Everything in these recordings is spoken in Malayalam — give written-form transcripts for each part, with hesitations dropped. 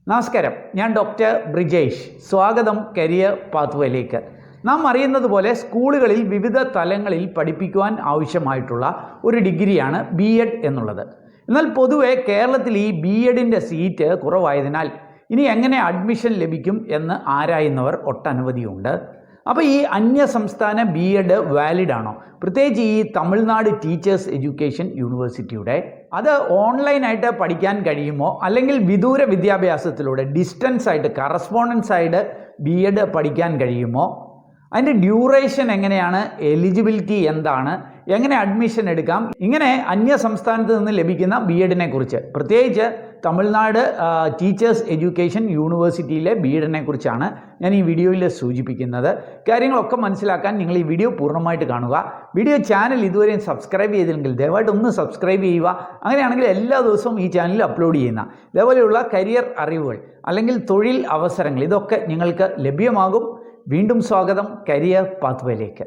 നമസ്കാരം, ഞാൻ ഡോക്ടർ ബ്രിജേഷ്. സ്വാഗതം കരിയർ പാത്വേയിലേക്ക്. നാം അറിയുന്നത് പോലെ സ്കൂളുകളിൽ വിവിധ തലങ്ങളിൽ പഠിപ്പിക്കുവാൻ ആവശ്യമായിട്ടുള്ള ഒരു ഡിഗ്രിയാണ് BEd എന്നുള്ളത്. എന്നാൽ പൊതുവെ കേരളത്തിൽ ഈ BEdൻ്റെ സീറ്റ് കുറവായതിനാൽ ഇനി എങ്ങനെ അഡ്മിഷൻ ലഭിക്കും എന്ന് ആരായുന്നവർ ഒട്ടനവധിയുണ്ട്. അപ്പോൾ ഈ അന്യസംസ്ഥാന BEd വാലിഡ് ആണോ? പ്രത്യേകിച്ച് ഈ തമിഴ്നാട് ടീച്ചേഴ്സ് എഡ്യൂക്കേഷൻ യൂണിവേഴ്സിറ്റിയുടെ അത് ഓൺലൈനായിട്ട് പഠിക്കാൻ കഴിയുമോ, അല്ലെങ്കിൽ വിദൂര വിദ്യാഭ്യാസത്തിലൂടെ ഡിസ്റ്റൻസ് ആയിട്ട് കറസ്പോണ്ടൻസ് ആയിട്ട് BEd പഠിക്കാൻ കഴിയുമോ, അതിൻ്റെ ഡ്യൂറേഷൻ എങ്ങനെയാണ്, എലിജിബിലിറ്റി എന്താണ്, എങ്ങനെ അഡ്മിഷൻ എടുക്കാം, ഇങ്ങനെ അന്യ സംസ്ഥാനത്ത് നിന്ന് ലഭിക്കുന്ന BEdനെ കുറിച്ച്, പ്രത്യേകിച്ച് തമിഴ്നാട് ടീച്ചേഴ്സ് എഡ്യൂക്കേഷൻ യൂണിവേഴ്സിറ്റിയിലെ BEdനെ കുറിച്ചാണ് ഞാൻ ഈ വീഡിയോയിൽ സൂചിപ്പിക്കുന്നത്. കാര്യങ്ങളൊക്കെ മനസ്സിലാക്കാൻ നിങ്ങൾ ഈ വീഡിയോ പൂർണ്ണമായിട്ട് കാണുക. ചാനൽ ഇതുവരെയും സബ്സ്ക്രൈബ് ചെയ്തില്ലെങ്കിൽ ദയവായിട്ട് ഒന്ന് സബ്സ്ക്രൈബ് ചെയ്യുക. അങ്ങനെയാണെങ്കിൽ എല്ലാ ദിവസവും ഈ ചാനലിൽ അപ്ലോഡ് ചെയ്യുന്ന ഇതേപോലെയുള്ള കരിയർ അറിവുകൾ അല്ലെങ്കിൽ തൊഴിൽ അവസരങ്ങൾ ഇതൊക്കെ നിങ്ങൾക്ക് ലഭ്യമാകും. വീണ്ടും സ്വാഗതം കരിയർ പാത്വേയിലേക്ക്.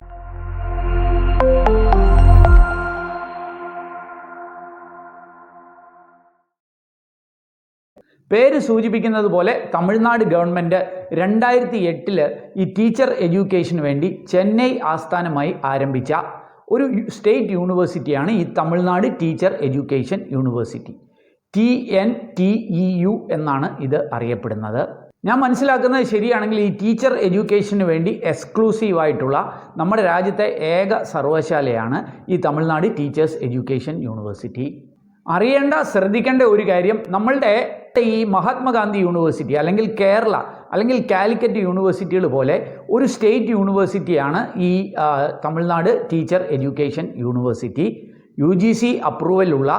പേര് സൂചിപ്പിക്കുന്നത് പോലെ തമിഴ്നാട് ഗവൺമെൻറ് 2008 ഈ ടീച്ചർ എഡ്യൂക്കേഷന് വേണ്ടി ചെന്നൈ ആസ്ഥാനമായി ആരംഭിച്ച ഒരു സ്റ്റേറ്റ് യൂണിവേഴ്സിറ്റിയാണ് ഈ Tamil Nadu teacher education university. TNTEU എന്നാണ് ഇത് അറിയപ്പെടുന്നത്. ഞാൻ മനസ്സിലാക്കുന്നത് ശരിയാണെങ്കിൽ ഈ ടീച്ചർ എഡ്യൂക്കേഷന് വേണ്ടി എക്സ്ക്ലൂസീവായിട്ടുള്ള നമ്മുടെ രാജ്യത്തെ ഏക സർവകലാശാലയാണ് ഈ തമിഴ്നാട് ടീച്ചേഴ്സ് എഡ്യൂക്കേഷൻ യൂണിവേഴ്സിറ്റി. ശ്രദ്ധിക്കേണ്ട ഒരു കാര്യം, നമ്മളുടെ ഈ മഹാത്മാഗാന്ധി യൂണിവേഴ്സിറ്റി അല്ലെങ്കിൽ കേരള അല്ലെങ്കിൽ കാലിക്കറ്റ് യൂണിവേഴ്സിറ്റികൾ പോലെ ഒരു സ്റ്റേറ്റ് യൂണിവേഴ്സിറ്റിയാണ് ഈ Tamil Nadu teacher education university. UGC അപ്രൂവലുള്ള,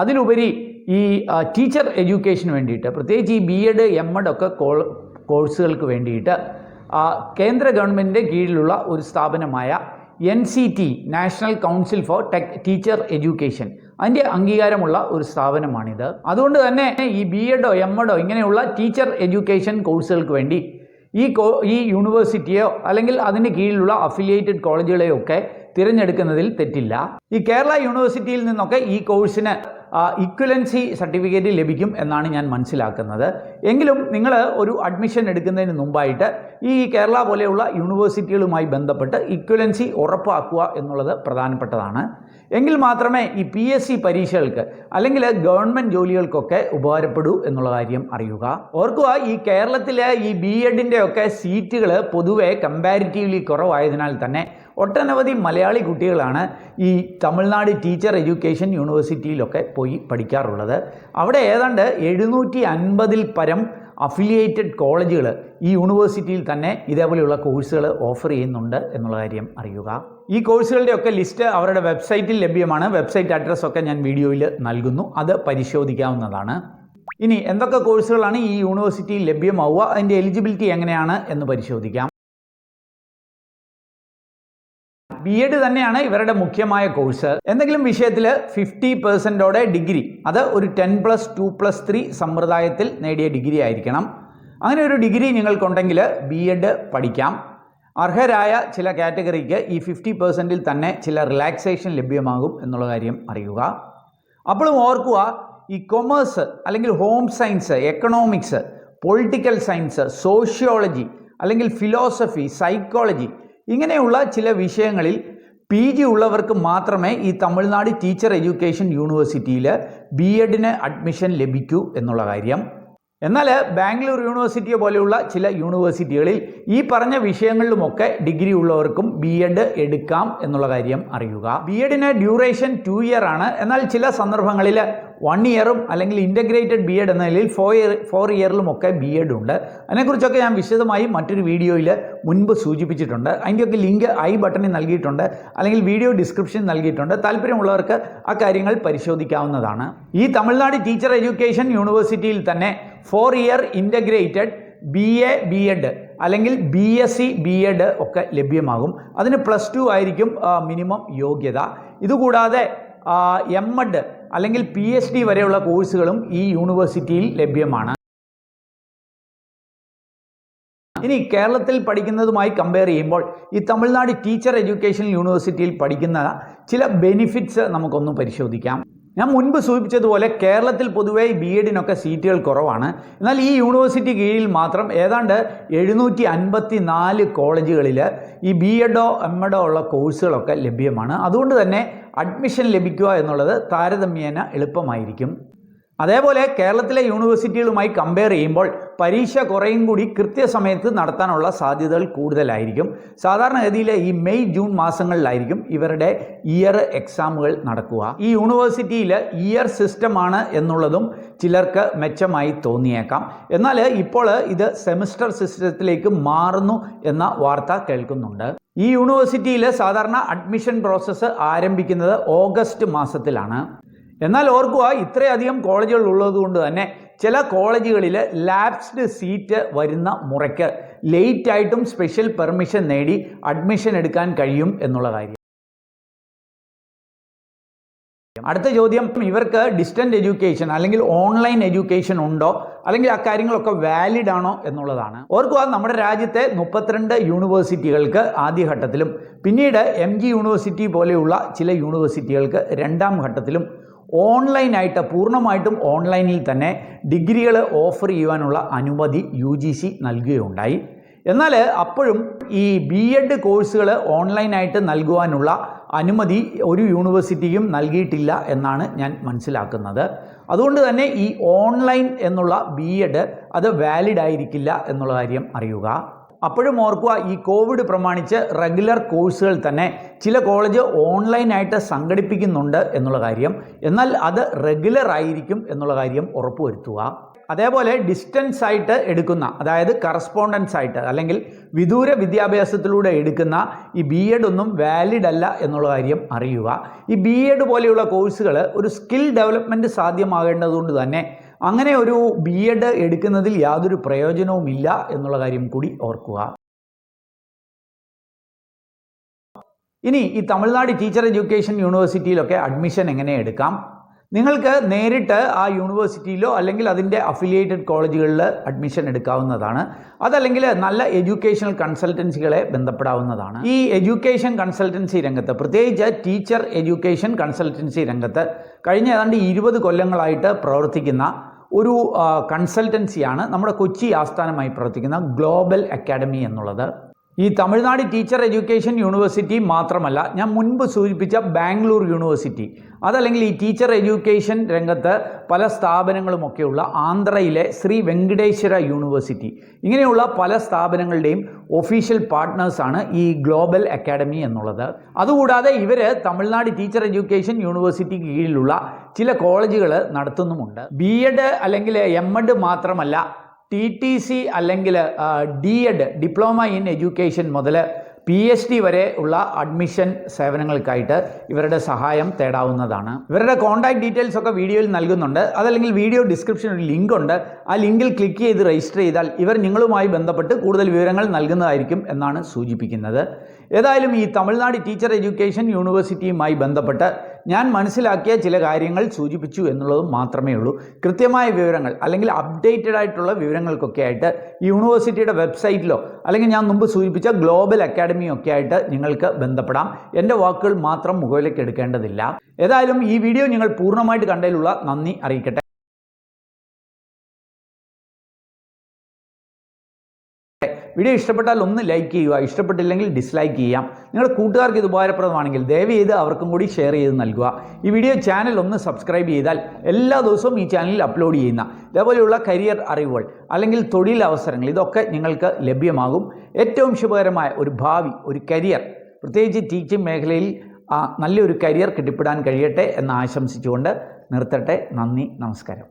അതിലുപരി ഈ ടീച്ചർ എഡ്യൂക്കേഷന് വേണ്ടിയിട്ട് പ്രത്യേകിച്ച് ഈ BEd MEd ഒക്കെ കോഴ്സുകൾക്ക് വേണ്ടിയിട്ട് കേന്ദ്ര ഗവൺമെൻറ്റിൻ്റെ കീഴിലുള്ള ഒരു സ്ഥാപനമായ NCT National Council for Teacher Education അതിൻ്റെ അംഗീകാരമുള്ള ഒരു സ്ഥാപനമാണിത്. അതുകൊണ്ട് തന്നെ ഈ BEdോ MEdോ ഇങ്ങനെയുള്ള ടീച്ചർ എഡ്യൂക്കേഷൻ കോഴ്സുകൾക്ക് വേണ്ടി ഈ യൂണിവേഴ്സിറ്റിയോ അല്ലെങ്കിൽ അതിന് കീഴിലുള്ള അഫിലിയേറ്റഡ് കോളേജുകളെയോ ഒക്കെ തിരഞ്ഞെടുക്കുന്നതിൽ തെറ്റില്ല. ഈ കേരള യൂണിവേഴ്സിറ്റിയിൽ നിന്നൊക്കെ ഈ കോഴ്സിന് ഇക്വലൻസി സർട്ടിഫിക്കറ്റ് ലഭിക്കും എന്നാണ് ഞാൻ മനസ്സിലാക്കുന്നത്. എങ്കിലും നിങ്ങൾ ഒരു അഡ്മിഷൻ എടുക്കുന്നതിന് മുമ്പായിട്ട് ഈ കേരള പോലെയുള്ള യൂണിവേഴ്സിറ്റികളുമായി ബന്ധപ്പെട്ട് ഇക്വലൻസി ഉറപ്പാക്കുക എന്നുള്ളത് പ്രധാനപ്പെട്ടതാണ്. എങ്കിൽ മാത്രമേ ഈ PSC പരീക്ഷകൾക്ക് അല്ലെങ്കിൽ ഗവൺമെൻറ് ജോലികൾക്കൊക്കെ ഉപകാരപ്പെടൂ എന്നുള്ള കാര്യം അറിയുക. ഓർക്കുക, ഈ കേരളത്തിലെ ഈ BEdൻ്റെ ഒക്കെ സീറ്റുകൾ പൊതുവെ കമ്പാരിറ്റീവ്ലി കുറവായതിനാൽ തന്നെ ഒട്ടനവധി മലയാളി കുട്ടികളാണ് ഈ തമിഴ്നാട് ടീച്ചർ എഡ്യൂക്കേഷൻ യൂണിവേഴ്സിറ്റിയിലൊക്കെ പോയി പഠിക്കാറുള്ളത്. അവിടെ ഏതാണ്ട് 750-ൽ പരം അഫിലിയേറ്റഡ് കോളേജുകൾ ഈ യൂണിവേഴ്സിറ്റിയിൽ തന്നെ ഇതേപോലെയുള്ള കോഴ്സുകൾ ഓഫർ ചെയ്യുന്നുണ്ട് എന്നുള്ള കാര്യം അറിയുക. ഈ കോഴ്സുകളുടെയൊക്കെ ലിസ്റ്റ് അവരുടെ വെബ്സൈറ്റിൽ ലഭ്യമാണ്. വെബ്സൈറ്റ് അഡ്രസ്സൊക്കെ ഞാൻ വീഡിയോയിൽ നൽകുന്നു, അത് പരിശോധിക്കാവുന്നതാണ്. ഇനി എന്തൊക്കെ കോഴ്സുകളാണ് ഈ യൂണിവേഴ്സിറ്റിയിൽ ലഭ്യമാവുക, അതിൻ്റെ എലിജിബിലിറ്റി എങ്ങനെയാണ് എന്ന് പരിശോധിക്കാം. BEd തന്നെയാണ് ഇവരുടെ മുഖ്യമായ കോഴ്സ്. എന്തെങ്കിലും വിഷയത്തിൽ 50% ഡിഗ്രി, അത് ഒരു 10+2+3 സമ്പ്രദായത്തിൽ നേടിയ ഡിഗ്രി ആയിരിക്കണം. അങ്ങനെ ഒരു ഡിഗ്രി നിങ്ങൾക്കുണ്ടെങ്കിൽ BEd പഠിക്കാം. അർഹരായ ചില കാറ്റഗറിക്ക് ഈ 50%-ൽ തന്നെ ചില റിലാക്സേഷൻ ലഭ്യമാകും എന്നുള്ള കാര്യം അറിയുക. അപ്പോഴും ഓർക്കുക, ഈ കൊമേഴ്സ് അല്ലെങ്കിൽ home science, economics, political science, sociology അല്ലെങ്കിൽ ഫിലോസഫി, സൈക്കോളജി ഇങ്ങനെയുള്ള ചില വിഷയങ്ങളിൽ PG ഉള്ളവർക്ക് മാത്രമേ ഈ തമിഴ്നാട് ടീച്ചർ എഡ്യൂക്കേഷൻ യൂണിവേഴ്സിറ്റിയിൽ BEdന് അഡ്മിഷൻ ലഭിക്കൂ എന്നുള്ള കാര്യം. എന്നാൽ ബാംഗ്ലൂർ യൂണിവേഴ്സിറ്റിയെ പോലെയുള്ള ചില യൂണിവേഴ്സിറ്റികളിൽ ഈ പറഞ്ഞ വിഷയങ്ങളിലുമൊക്കെ ഡിഗ്രി ഉള്ളവർക്കും BEd എടുക്കാം എന്നുള്ള കാര്യം അറിയുക. BEdന് ഡ്യൂറേഷൻ 2 ഇയർ ആണ്. എന്നാൽ ചില സന്ദർഭങ്ങളിൽ 1 ഇയറും അല്ലെങ്കിൽ ഇൻ്റഗ്രേറ്റഡ് BEd എന്ന നിലയിൽ 4 ഇയറിലുമൊക്കെ BEd ഉണ്ട്. അതിനെക്കുറിച്ചൊക്കെ ഞാൻ വിശദമായി മറ്റൊരു വീഡിയോയിൽ മുൻപ് സൂചിപ്പിച്ചിട്ടുണ്ട്. അതിൻ്റെയൊക്കെ ലിങ്ക് ബട്ടണിൽ നൽകിയിട്ടുണ്ട്, അല്ലെങ്കിൽ വീഡിയോ ഡിസ്ക്രിപ്ഷനിൽ നൽകിയിട്ടുണ്ട്. താല്പര്യമുള്ളവർക്ക് ആ കാര്യങ്ങൾ പരിശോധിക്കാവുന്നതാണ്. ഈ തമിഴ്നാട് ടീച്ചർ എഡ്യൂക്കേഷൻ യൂണിവേഴ്സിറ്റിയിൽ തന്നെ 4 ഇയർ ഇൻ്റഗ്രേറ്റഡ് BA BEd അല്ലെങ്കിൽ BSc BEd ഒക്കെ ലഭ്യമാകും. അതിന് +2 ആയിരിക്കും മിനിമം യോഗ്യത. ഇതുകൂടാതെ MEd അല്ലെങ്കിൽ PhD വരെയുള്ള കോഴ്സുകളും ഈ യൂണിവേഴ്സിറ്റിയിൽ ലഭ്യമാണ്. ഇനി കേരളത്തിൽ പഠിക്കുന്നതുമായി കമ്പയർ ചെയ്യുമ്പോൾ ഈ തമിഴ്നാട് ടീച്ചർ എഡ്യൂക്കേഷൻ യൂണിവേഴ്സിറ്റിയിൽ പഠിക്കുന്ന ചില ബെനിഫിറ്റ്സ് നമുക്കൊന്ന് പരിശോധിക്കാം. ഞാൻ മുൻപ് സൂചിപ്പിച്ചതുപോലെ കേരളത്തിൽ പൊതുവേ ബി.എഡിനൊക്കെ സീറ്റുകൾ കുറവാണ്. എന്നാൽ ഈ യൂണിവേഴ്സിറ്റി കീഴിൽ മാത്രം ഏതാണ്ട് 754 കോളേജുകളിൽ ഈ ബി.എഡോ എം.എഡോ ഉള്ള കോഴ്സുകളൊക്കെ ലഭ്യമാണ്. അതുകൊണ്ട് തന്നെ അഡ്മിഷൻ ലഭിക്കുക എന്നുള്ളത് താരതമ്യേന എളുപ്പമായിരിക്കും. അതേപോലെ കേരളത്തിലെ യൂണിവേഴ്സിറ്റികളുമായി കമ്പയർ ചെയ്യുമ്പോൾ പരീക്ഷ കുറേയും കൂടി കൃത്യസമയത്ത് നടത്താനുള്ള സാധ്യതകൾ കൂടുതലായിരിക്കും. സാധാരണഗതിയിൽ ഈ മെയ് ജൂൺ മാസങ്ങളിലായിരിക്കും ഇവരുടെ ഇയർ എക്സാമുകൾ നടക്കുക. ഈ യൂണിവേഴ്സിറ്റിയിൽ ഇയർ സിസ്റ്റമാണ് എന്നുള്ളതും ചിലർക്ക് മെച്ചമായി തോന്നിയേക്കാം. എന്നാൽ ഇപ്പോൾ ഇത് സെമിസ്റ്റർ സിസ്റ്റത്തിലേക്ക് മാറുന്നു എന്ന വാർത്ത കേൾക്കുന്നുണ്ട്. ഈ യൂണിവേഴ്സിറ്റിയിൽ സാധാരണ അഡ്മിഷൻ പ്രോസസ്സ് ആരംഭിക്കുന്നത് ഓഗസ്റ്റ് മാസത്തിലാണ്. എന്നാൽ ഓർക്കുക, ഇത്രയധികം കോളേജുകൾ ഉള്ളതുകൊണ്ട് തന്നെ ചില കോളേജുകളിൽ ലാപ്സ്ഡ് സീറ്റ് വരുന്ന മുറയ്ക്ക് ലേറ്റായിട്ടും സ്പെഷ്യൽ പെർമിഷൻ നേടി അഡ്മിഷൻ എടുക്കാൻ കഴിയും എന്നുള്ള കാര്യം. അടുത്ത ചോദ്യം, ഇവർക്ക് ഡിസ്റ്റൻറ്റ് എഡ്യൂക്കേഷൻ അല്ലെങ്കിൽ ഓൺലൈൻ എഡ്യൂക്കേഷൻ ഉണ്ടോ, അല്ലെങ്കിൽ ആ കാര്യങ്ങളൊക്കെ വാലിഡ് ആണോ എന്നുള്ളതാണ്. ഓർക്കുക, നമ്മുടെ രാജ്യത്തെ 32 യൂണിവേഴ്സിറ്റികൾക്ക് ആദ്യഘട്ടത്തിലും പിന്നീട് MG യൂണിവേഴ്സിറ്റി പോലെയുള്ള ചില യൂണിവേഴ്സിറ്റികൾക്ക് രണ്ടാം ഘട്ടത്തിലും ഓൺലൈനായിട്ട് പൂർണ്ണമായിട്ടും ഓൺലൈനിൽ തന്നെ ഡിഗ്രികൾ ഓഫർ ചെയ്യുവാനുള്ള അനുമതി UGC നൽകുകയുണ്ടായി. എന്നാൽ അപ്പോഴും ഈ B.Ed കോഴ്സുകൾ ഓൺലൈനായിട്ട് നൽകുവാനുള്ള അനുമതി ഒരു യൂണിവേഴ്സിറ്റിയും നൽകിയിട്ടില്ല എന്നാണ് ഞാൻ മനസ്സിലാക്കുന്നത്. അതുകൊണ്ട് തന്നെ ഈ ഓൺലൈൻ എന്നുള്ള B.Ed അത് വാലിഡ് ആയിരിക്കില്ല എന്നുള്ള കാര്യം അറിയുക. അപ്പോഴും ഓർക്കുക, ഈ കോവിഡ് പ്രമാണിച്ച് റെഗുലർ കോഴ്സുകൾ തന്നെ ചില കോളേജ് ഓൺലൈനായിട്ട് സംഘടിപ്പിക്കുന്നുണ്ട് എന്നുള്ള കാര്യം. എന്നാൽ അത് റെഗുലർ ആയിരിക്കും എന്നുള്ള കാര്യം ഉറപ്പുവരുത്തുക. അതേപോലെ ഡിസ്റ്റൻസ് ആയിട്ട് എടുക്കുന്ന, അതായത് കറസ്പോണ്ടൻസ് ആയിട്ട് അല്ലെങ്കിൽ വിദൂര വിദ്യാഭ്യാസത്തിലൂടെ എടുക്കുന്ന ഈ B.Ed ഒന്നും വാലിഡ് അല്ല എന്നുള്ള കാര്യം അറിയുക. ഈ B.Ed പോലെയുള്ള കോഴ്സുകൾ ഒരു സ്കിൽ ഡെവലപ്മെൻറ്റ് സാധ്യമാകേണ്ടതുകൊണ്ട് തന്നെ അങ്ങനെ ഒരു B.Ed എടുക്കുന്നതിൽ യാതൊരു പ്രയോജനവുമില്ല എന്നുള്ള കാര്യം കൂടി ഓർക്കുക. ഇനി ഈ തമിഴ്നാട് ടീച്ചർ എഡ്യൂക്കേഷൻ യൂണിവേഴ്സിറ്റിയിലൊക്കെ അഡ്മിഷൻ എങ്ങനെ എടുക്കാം? നിങ്ങൾക്ക് നേരിട്ട് ആ യൂണിവേഴ്സിറ്റിയിലോ അല്ലെങ്കിൽ അതിൻ്റെ അഫിലിയേറ്റഡ് കോളേജുകളിൽ അഡ്മിഷൻ എടുക്കാവുന്നതാണ്. അതല്ലെങ്കിൽ നല്ല എഡ്യൂക്കേഷണൽ കൺസൾട്ടൻസികളെ ബന്ധപ്പെടാവുന്നതാണ്. ഈ എഡ്യൂക്കേഷൻ കൺസൾട്ടൻസി രംഗത്ത്, പ്രത്യേകിച്ച് ടീച്ചർ എഡ്യൂക്കേഷൻ കൺസൾട്ടൻസി രംഗത്ത് കഴിഞ്ഞ ഏതാണ്ട് 20 കൊല്ലങ്ങളായിട്ട് പ്രവർത്തിക്കുന്ന ഒരു കൺസൾട്ടൻസിയാണ് നമ്മുടെ കൊച്ചി ആസ്ഥാനമായി പ്രവർത്തിക്കുന്ന ഗ്ലോബൽ അക്കാഡമി എന്നുള്ളത്. ഈ തമിഴ്നാട് ടീച്ചർ എഡ്യൂക്കേഷൻ യൂണിവേഴ്സിറ്റി മാത്രമല്ല, ഞാൻ മുൻപ് സൂചിപ്പിച്ച ബാംഗ്ലൂർ യൂണിവേഴ്സിറ്റി, അതല്ലെങ്കിൽ ഈ ടീച്ചർ എഡ്യൂക്കേഷൻ രംഗത്ത് പല സ്ഥാപനങ്ങളുമൊക്കെയുള്ള ആന്ധ്രയിലെ ശ്രീ വെങ്കടേശ്വര യൂണിവേഴ്സിറ്റി, ഇങ്ങനെയുള്ള പല സ്ഥാപനങ്ങളുടെയും ഒഫീഷ്യൽ പാർട്ട്നേഴ്സാണ് ഈ ഗ്ലോബൽ അക്കാഡമി എന്നുള്ളത്. അതുകൂടാതെ ഇവർ തമിഴ്നാട് ടീച്ചർ എഡ്യൂക്കേഷൻ യൂണിവേഴ്സിറ്റി കീഴിലുള്ള ചില കോളേജുകൾ നടത്തുന്നുമുണ്ട്. B.Ed അല്ലെങ്കിൽ M.Ed മാത്രമല്ല, TTC അല്ലെങ്കിൽ D.Ed ഡിപ്ലോമ ഇൻ എഡ്യൂക്കേഷൻ മുതൽ PhD വരെ ഉള്ള അഡ്മിഷൻ സേവനങ്ങൾക്കായിട്ട് ഇവരുടെ സഹായം തേടാവുന്നതാണ്. ഇവരുടെ കോൺടാക്ട് ഡീറ്റെയിൽസ് ഒക്കെ വീഡിയോയിൽ നൽകുന്നുണ്ട്. അതല്ലെങ്കിൽ വീഡിയോ ഡിസ്ക്രിപ്ഷനിൽ ഒരു ലിങ്ക് ഉണ്ട്. ആ ലിങ്കിൽ ക്ലിക്ക് ചെയ്ത് രജിസ്റ്റർ ചെയ്താൽ ഇവർ നിങ്ങളുമായി ബന്ധപ്പെട്ട് കൂടുതൽ വിവരങ്ങൾ നൽകുന്നതായിരിക്കും എന്നാണ് സൂചിപ്പിക്കുന്നത്. ഏതായാലും ഈ തമിഴ്നാട് ടീച്ചർ എഡ്യൂക്കേഷൻ യൂണിവേഴ്സിറ്റിയുമായി ബന്ധപ്പെട്ട് ഞാൻ മനസ്സിലാക്കിയ ചില കാര്യങ്ങൾ സൂചിപ്പിച്ചു എന്നുള്ളത് മാത്രമേ ഉള്ളൂ. കൃത്യമായ വിവരങ്ങൾ അല്ലെങ്കിൽ അപ്ഡേറ്റഡ് ആയിട്ടുള്ള വിവരങ്ങൾക്കൊക്കെ ആയിട്ട് ഈ യൂണിവേഴ്സിറ്റിയുടെ വെബ്സൈറ്റിലോ അല്ലെങ്കിൽ ഞാൻ മുമ്പ് സൂചിപ്പിച്ച ഗ്ലോബൽ അക്കാഡമിയൊക്കെ ആയിട്ട് നിങ്ങൾക്ക് ബന്ധപ്പെടാം. എൻ്റെ വാക്കുകൾ മാത്രം മുകളിലേക്ക് എടുക്കേണ്ടതില്ല. ഏതായാലും ഈ വീഡിയോ നിങ്ങൾ പൂർണ്ണമായിട്ട് കണ്ടതിലുള്ള നന്ദി അറിയിക്കട്ടെ. വീഡിയോ ഇഷ്ടപ്പെട്ടാൽ ഒന്ന് ലൈക്ക് ചെയ്യുക, ഇഷ്ടപ്പെട്ടില്ലെങ്കിൽ ഡിസ്ലൈക്ക് ചെയ്യാം. നിങ്ങളുടെ കൂട്ടുകാർക്ക് ഇത് ഉപകാരപ്രദമാണെങ്കിൽ ദയവ് ചെയ്ത് അവർക്കും കൂടി ഷെയർ ചെയ്ത് നൽകുക. ഈ വീഡിയോ ചാനൽ ഒന്ന് സബ്സ്ക്രൈബ് ചെയ്താൽ എല്ലാ ദിവസവും ഈ ചാനലിൽ അപ്ലോഡ് ചെയ്യുന്ന ഇതേപോലെയുള്ള കരിയർ അറിവുകൾ അല്ലെങ്കിൽ തൊഴിലവസരങ്ങൾ ഇതൊക്കെ നിങ്ങൾക്ക് ലഭ്യമാകും. ഏറ്റവും ശുഭകരമായ ഒരു ഭാവി, ഒരു കരിയർ, പ്രത്യേകിച്ച് ടീച്ചിങ് മേഖലയിൽ നല്ലൊരു കരിയർ കെട്ടിപ്പടാൻ കഴിയട്ടെ എന്ന് ആശംസിച്ചുകൊണ്ട് നിർത്തട്ടെ. നന്ദി, നമസ്കാരം.